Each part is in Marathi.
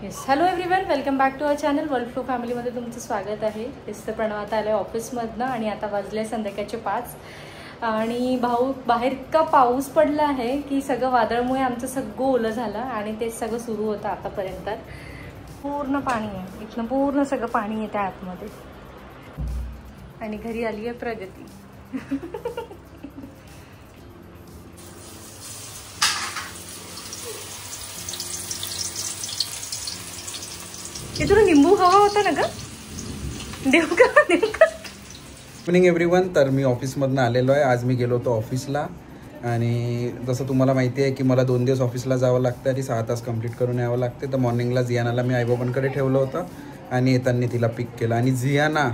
Yes, hello everyone, welcome back to our channel world flow फॅमिलीमध्ये तुमचं स्वागत आहे. तर प्रणव आता आलं आहे ऑफिसमधनं आणि आता वाजले संध्याकाळचे 5 आणि भाऊ बाहेर इतका पाऊस पडला आहे की सगळं वादळमुळे आमचं सगळं ओलं झालं आणि ते सगळं सुरू होतं आतापर्यंत. पूर्ण पाणी आहे, इथनं पूर्ण सगळं पाणी येतं आतमध्ये. आणि घरी आली आहे प्रगती. तुला लिंबू हवा होता ना ग? देऊ का? Evening everyone. तर मी ऑफिसमधनं आलेलो आहे. आज मी गेलो होतो ऑफिसला आणि जसं तुम्हाला माहिती आहे की मला 2 दिवस ऑफिसला जावं लागतं आणि 6 तास कंप्लीट करून यावं लागते. तर मॉर्निंगला जियानाला मी आईबाबांकडे ठेवलं होतं आणि येताना तिला पिक केलं. आणि जियाना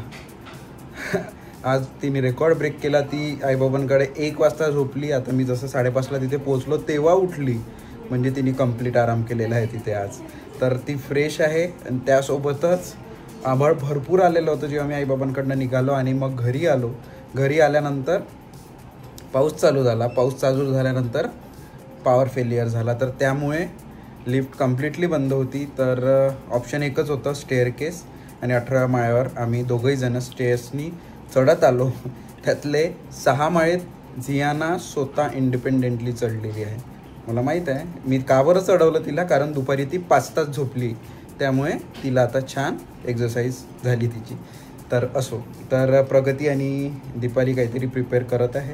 आज तिने रेकॉर्ड ब्रेक केला. ती आईबाबांकडे 1 वाजता झोपली. आता मी जसं 5:30ला तिथे पोहोचलो तेव्हा उठली. म्हणजे तिने कंप्लीट आराम केलेला आहे तिथे आज. तर ती फ्रेश आहे आणि त्यासोबतच आभाळ भरपूर आलेलं होतं जेव्हा मी आईबाबांकडनं निघालो. आणि मग घरी आलो. घरी आल्यानंतर पाऊस चालू झाला. पाऊस चालू झाल्यानंतर पॉवर फेलियर झाला. तर त्यामुळे लिफ्ट कम्प्लिटली बंद होती. तर ऑप्शन एकच होतं, स्टेअरकेस. आणि 18व्या माळ्यावर आम्ही दोघंही जण स्टेअर्सनी चढत आलो. त्यातले 6 माळेत जियाना स्वतः इंडिपेंडेंटली चढलेली आहे. मला माहीत आहे मी का बरं चढवलं तिला, कारण दुपारी ती 5 तास झोपली. त्यामुळे तिला आता छान एक्झरसाईज झाली तिची. तर असो, तर प्रगती आणि दीपाली काहीतरी प्रिपेअर करत आहे.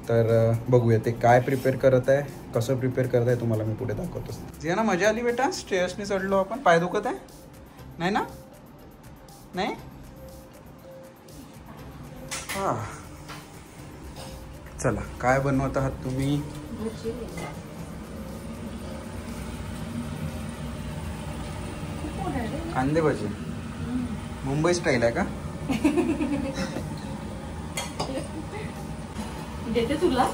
तर बघूया ते काय प्रिपेअर करत आहे, कसं प्रिपेअर करत आहे तुम्हाला मी पुढे दाखवतो. जियाना मजा आली बेटा? स्टेअर्सनी चढलो आपण. पाय दुखत आहे? नाही ना? नाही? हां, चला काय बनवत आहात तुम्ही? कांदे भजी. मुंबई स्टाईल आहे का? देते तुला.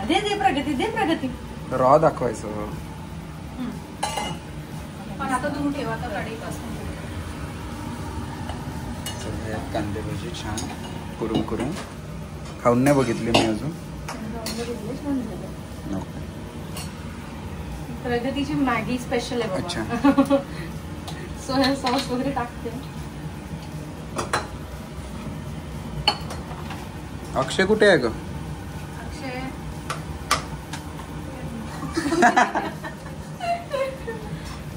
दे दे प्रगती, दे प्रगती. रॉ दाखवायचं. पण आता तुम्ही ठेवा तर कढईपासून. कांदे भजी छान करून करून खाऊन नाही बघितले मी अजून. प्रगतीची मॅगी स्पेशल आहे. अच्छा. सोया सॉस वगैरे टाकते. अक्षय कुठे आहे ग? अक्षय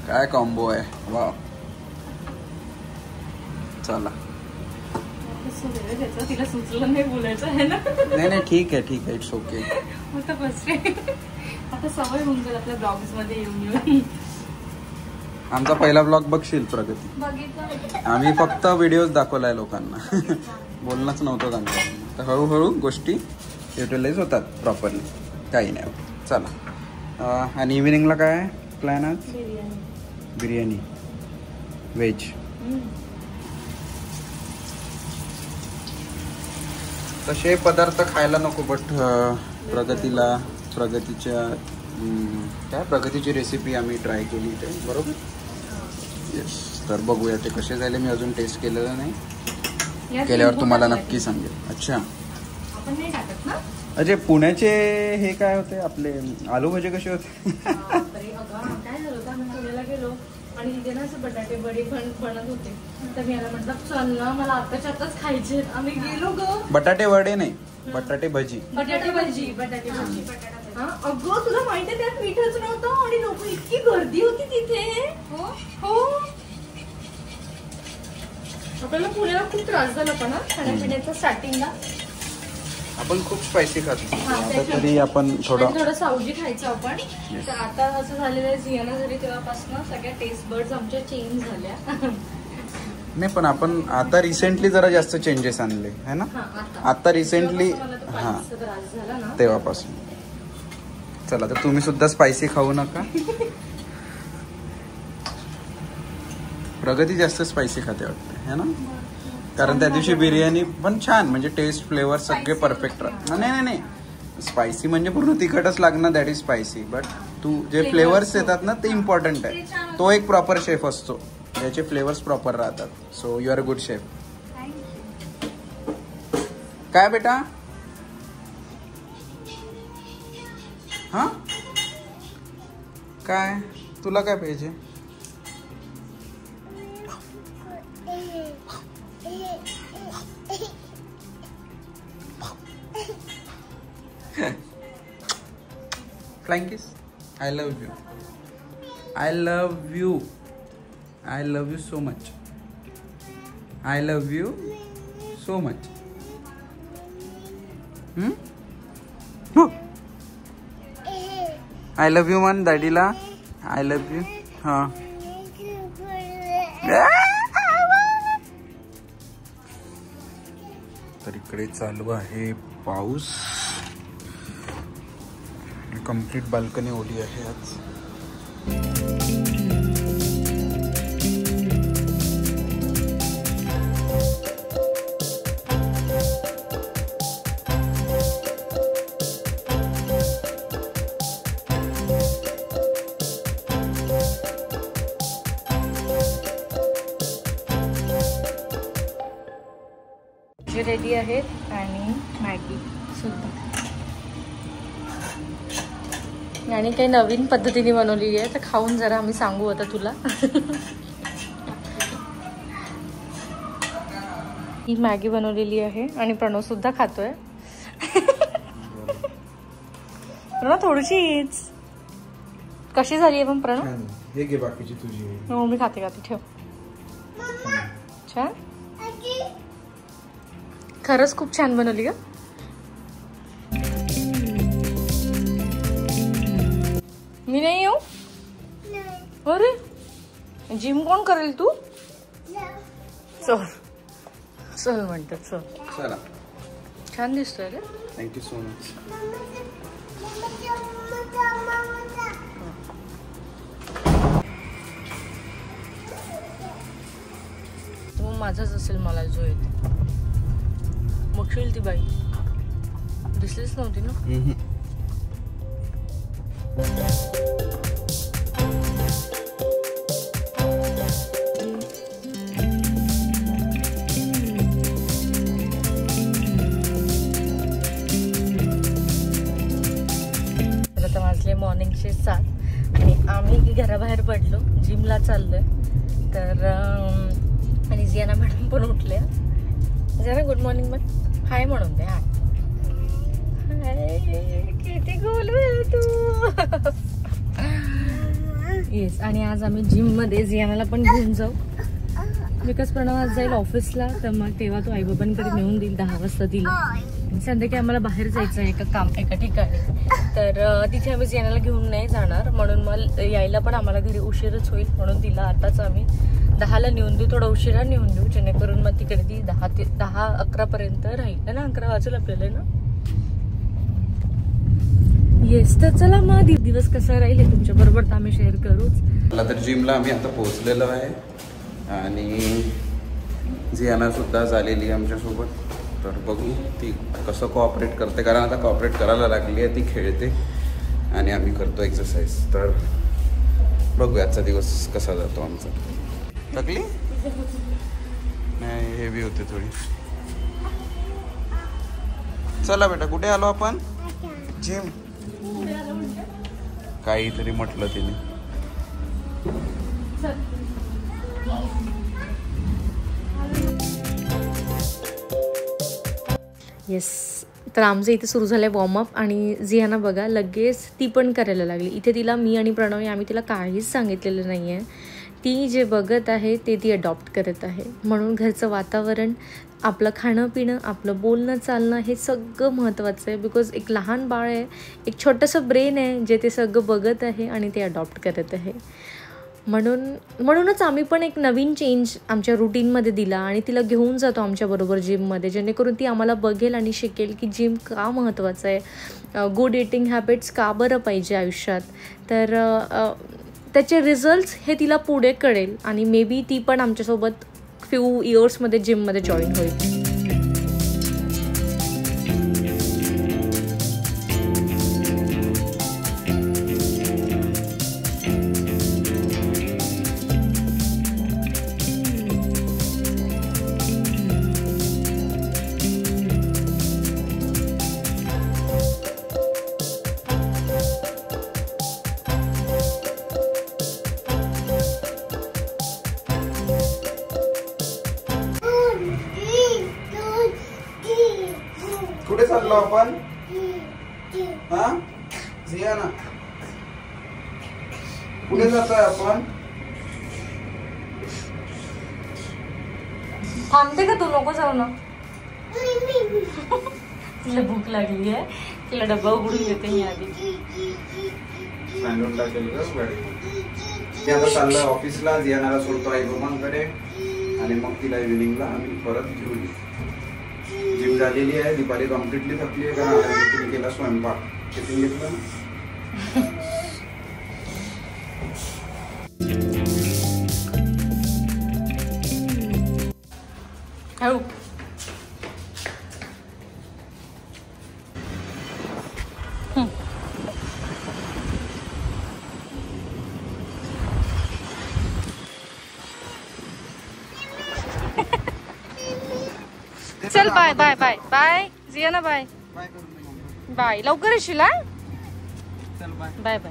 काय कॉम्बो आहे. वा, चला. तिला सुचलं नाही बोलायचं आहे ना. नाही ठीक आहे इट्स ओके. आता सवय होऊन जाईल आपल्या ब्लॉग्स मध्ये येऊन. आमचा पहिला ब्लॉग बघशील प्रगती? बघितलं. आम्ही फक्त व्हिडिओज दाखवलाय लोकांना. बोलणंच नव्हतं त्यांचं. तर हळूहळू गोष्टी युटिलाइज होतात प्रॉपरली. काही नाही. चला. आणि इव्हिनिंगला काय प्लॅन आज? बिर्याणी व्हेज. तसे पदार्थ खायला नको, बट प्रगतीची रेसिपी आम्ही ट्राय केली ते बरोबर. येस, तर बघूया ते कसे झाले. मी अजून टेस्ट केलेलं नाही. केल्यावर तुम्हाला नक्की सांगेल. अच्छा, आपण नाही टाकत ना. अजय पुण्याचे हे काय होते आपले आलू भजे कसे होते? काय झालं होतं, आम्ही पुण्याला गेलो आणि तिथे ना असं बटाटे वडे बनत होते. तर मी याला म्हटलं चल ना, मला आताच्या आताच खायचे. आम्ही गेलो ग. बटाटे वडे नाही, बटाटे भजी. बटाटे भजी. हा अगं, तुला माहितीये त्यात मीठच नव्हतं आणि लोक इतकी गर्दी होती तिथे. हो, आपल्याला पुण्याला खूप त्रास झाला पण खाण्यापिण्याचा स्टार्टिंगला. आपण खूप स्पायसी खातो. आता तरी आपण थोडं सावजी खायचं आपण. तर आता असं झालेलं आहे, जियाना झाली तेव्हापासून सगळ्या टेस्ट बर्ड्स आमच्या चेंज झाल्या. नाही, पण आपण आता रिसेंटली जरा जास्त चेंजेस आणले है ना. आता रिसेंटली हा तेव्हापासून. चला, तर तुम्ही सुद्धा स्पायसी खाऊ नका. प्रगती जास्त स्पायसी खाते वाटते है ना, कारण त्या दिवशी बिर्याणी पण छान, म्हणजे टेस्ट फ्लेवर सगळे परफेक्ट राहतात. नाही, स्पायसी म्हणजे पूर्ण तिखटच लागणार, दॅट इज स्पायसी. बट तू जे फ्लेवर्स येतात ना ते इम्पॉर्टंट आहे. तो एक प्रॉपर शेफ असतो ज्याचे फ्लेवर्स प्रॉपर राहतात. So you are a good chef. काय बेटा? हाँ काय तुला काय पाहिजे? Flying kiss. I love you. I love you. I love you so much. I love you so much. I love you man daddyला. I love you. हाँ. तर इकडे चालू आहे पाऊस. कंप्लीट बाल्कनी ओली आहे आज. जे रेडी आहेत आणि मॅगी सुद्धा, आणि काही नवीन पद्धतीने बनवलेली आहे, तर खाऊन जरा आम्ही सांगू आता तुला. ही मॅगी बनवलेली आहे आणि प्रणव सुद्धा खातोय. प्रणव थोडीशीच कशी झाली आहे पण प्रणव? हे घे बाकीची तुझी. हो मी खाते ठेव. छान, खरंच खूप छान बनवली ग. मी नाही येऊ? अरे जिम कोण करेल? तू चल चल म्हणतात. चल चला. छान दिसतोय रे. Thank you so much. मग माझाच असेल मला जो येते. बघशील ती बाई दिसलीच नव्हती ना. आता वाजले मॉर्निंगचे 7 आणि आम्ही घराबाहेर पडलो, जिमला चाललोय. तर आणि जियाना मॅडम पण उठल्या. जरा गुड मॉर्निंग पण हाय म्हणून दे. हाय किती गोल तू. येस, आणि आज आम्ही जिम मध्ये जियानाला पण घेऊन जाऊ. बिकॉज प्रणव आज जाईल ऑफिसला, तर मग तेव्हा तो आई बाबांकडे नेऊन देईल 10 वाजता तिला. संध्याकाळी आम्हाला बाहेर जायचं आहे एका ठिकाणी, तर तिथे आम्ही जियानाला घेऊन नाही जाणार, म्हणून मग यायला पण आम्हाला घरी उशीरच होईल. म्हणून तिला आताच आम्ही 10ला नेऊन देऊ, थोडा उशिरा नेऊन देऊ, जेणेकरून मग तिकडे ती 10-11 पर्यंत राहील ना. 11 वाजेल आपल्याला ना. येस, तर चला मग दिवस कसा राहील हे तुमच्या बरोबर तर आम्ही शेअर करूच. मला तर जिमला आम्ही आता पोहोचलेलो आहे आणि जियाना सुद्धा झालेली आहे आमच्यासोबत. तर बघू ती कसं कोऑपरेट करते, कारण आता कोऑपरेट करायला लागली आहे. ती खेळते आणि आम्ही करतो एक्सरसाइज. तर बघू आजचा दिवस कसा जातो आमचा. थकली नाही, हेवी होते थोडी. चला बेटा, कुठे आलो आपण? जिम. काहीतरी म्हटलं तिने. येस, तर आमचं इथे सुरू झालं आहे वॉर्मअप. आणि जियाना बघा लगेच ती पण करायला लागली. इथे तिला मी आणि प्रणव आम्ही तिला काहीच सांगितलेलं नाही आहे. ती जे बघत आहे ते ती अडॉप्ट करत आहे. म्हणून घरचं वातावरण, आपलं खाणं पिणं, आपलं बोलणं चालणं हे सगळं महत्त्वाचं आहे. बिकॉज एक लहान बाळ आहे, एक छोटंसं ब्रेन आहे जे ते सगळं बघत आहे आणि ते अडॉप्ट करत आहे. म्हणूनच आम्ही पण एक नवीन चेंज आमच्या रुटीनमध्ये दिला आणि तिला घेऊन जातो आमच्याबरोबर जिममध्ये, जेणेकरून ती आम्हाला बघेल आणि शिकेल की जिम का महत्त्वाचं आहे, गुड ईटिंग हॅबिट्स का बरं पाहिजे आयुष्यात. तर त्याचे रिझल्ट्स हे तिला पुढे कळेल आणि मे बी ती पण आमच्यासोबत फ्यू इयर्समध्ये जिममध्ये जॉईन होईल. चाललो आपण? हा झियाना, कुठे जातोय आपण? थांबते का तू? नको जाऊ ना. तिला भूक लागली आहे, तिला डब्बा उघडून देते मी आधी. सांडून टाकेल ग गाडी. ते आता चाललं ऑफिसला, जियानाला सोडतो आई रोमांकडे आणि मग तिला इव्हिनिंगला आम्ही परत घेऊन येऊ. जिम झालेली आहे, दीपाली कम्प्लिटली थकली आहे कारण तिने केला स्वयंपाक. टिफिन घेतलं ना. हळू. चल bye bye bye bye Jiyana, bye bye. लवकर येशील हा. चल बाय बाय बाय.